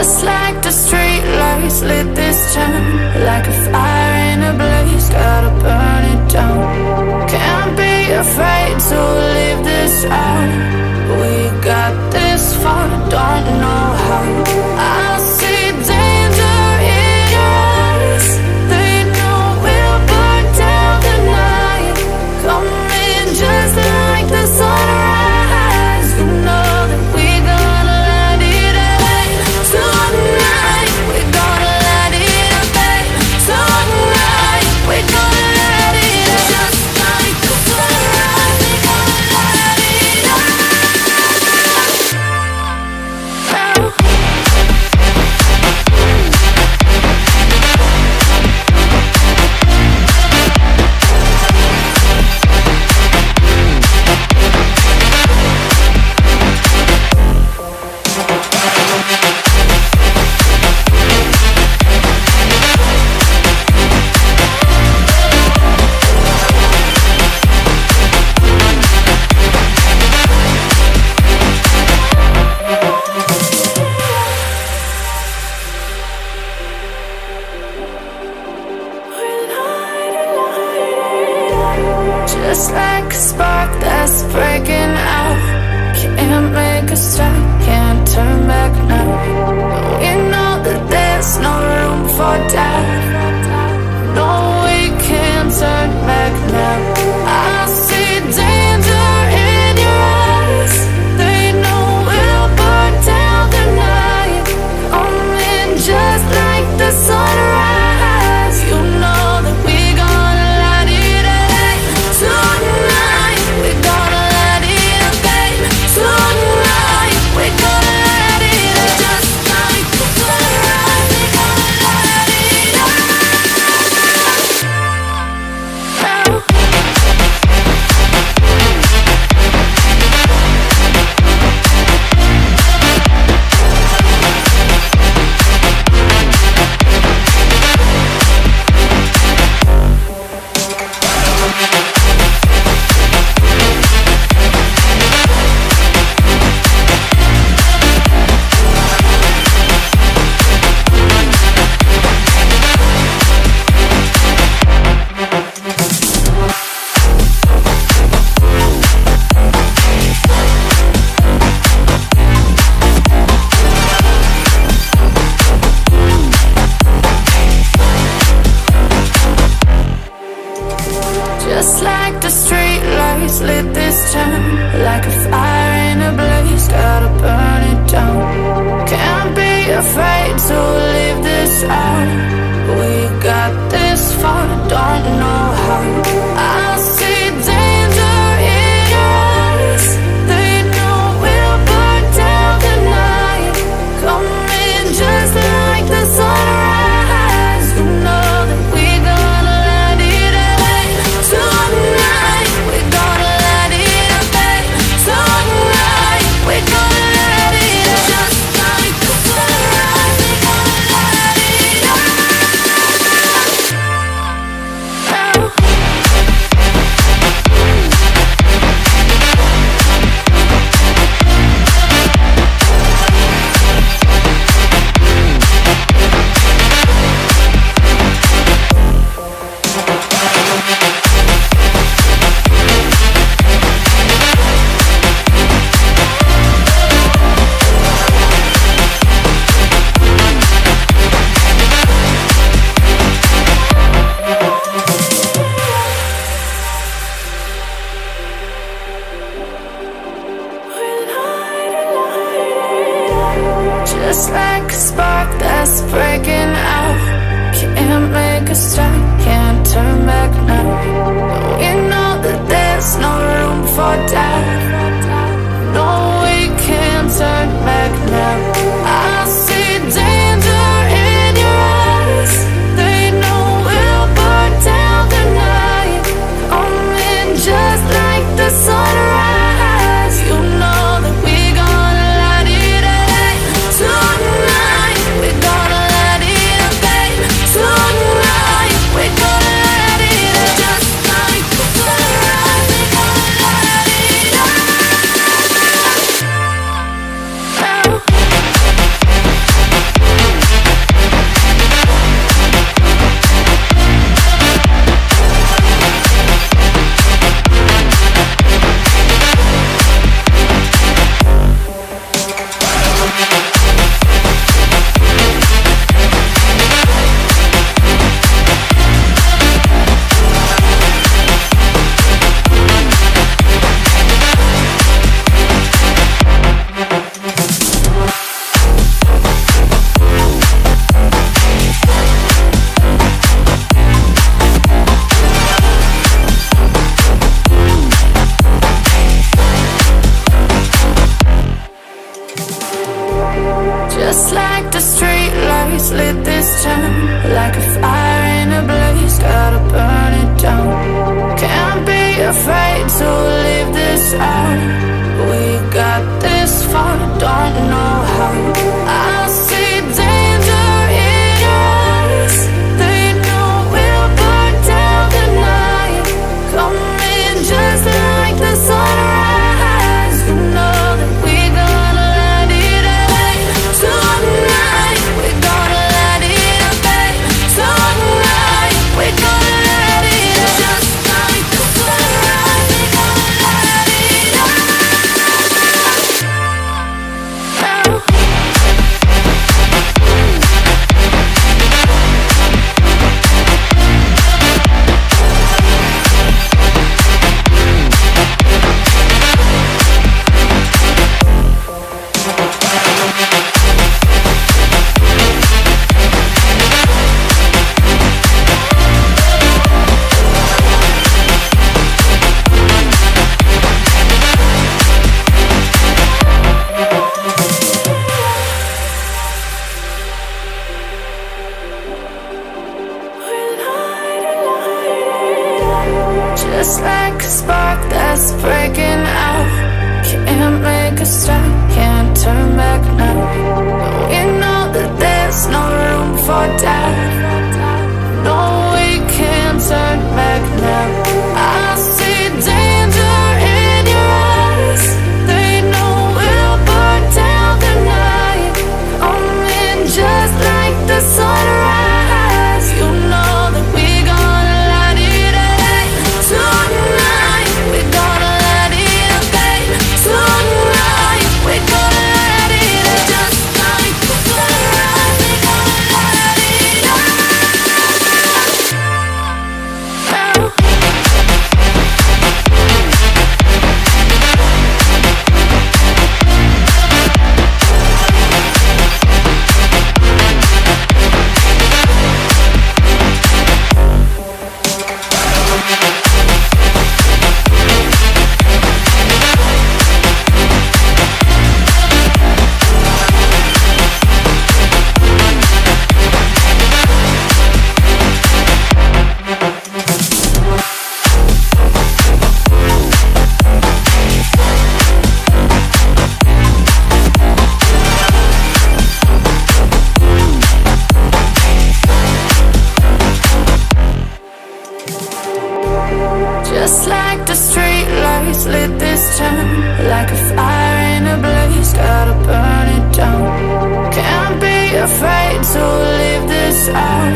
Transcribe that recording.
Just like the street lights lit this town, like a fire in a blaze, gotta burn it down. Can't be afraid to leave this out. We got this far, don't know how. I see danger in your eyes. They know we'll burn down the night. Coming just like the sunrise. You know that we're gonna let it rain. Tonight we're gonna let it rain. Tonight we're gonna let it rain. Just like the sunrise, we're gonna let it rain. Just like a spark that's breaking out. Can't make a stop, can't turn back now. We know that there's no room for doubt. No, we can't turn back now. I see danger in your eyes. They know we'll burn down the night. Coming just like the sunrise. You know that we're gonna let it rain. Tonight we're gonna let it rain. Tonight we're gonna let it rain. Just like the sunrise, we're gonna let it rain. Just like the street lights lit this town, like a fire in a blaze, gotta burn it down. Can't be afraid to leave this out. We got this far, don't know how. I see danger in your eyes. They know we'll burn down the night. Coming just like the sunrise. You know that we're gonna let it rain. Tonight we're gonna let it rain. Tonight we're gonna let it rain. Just like the sunrise, we're gonna let it rain. afraid to leave this out. We got this far, don't know how. I see danger in your eyes. They know we'll burn down the night. Coming just like the sunrise. You know that we gonna let it away. Tonight we gonna let it away. Tonight we gonna let it away. Just like the sunrise, we gonna let it away. Just like a spark that's breaking out. Can't make a stop, can't turn back now. We know that there's no room for doubt. No, we can't turn back now. I see danger in your eyes. They know we'll burn down the night. Coming just like the sunrise. You know that we gonna let it away. Tonight we gonna let it away. Tonight we gonna let it away. Just like the sunrise, we gonna let it away. Just like the street lights lit this town, like a fire in a blaze, gotta burn it down. Can't be afraid to leave this out.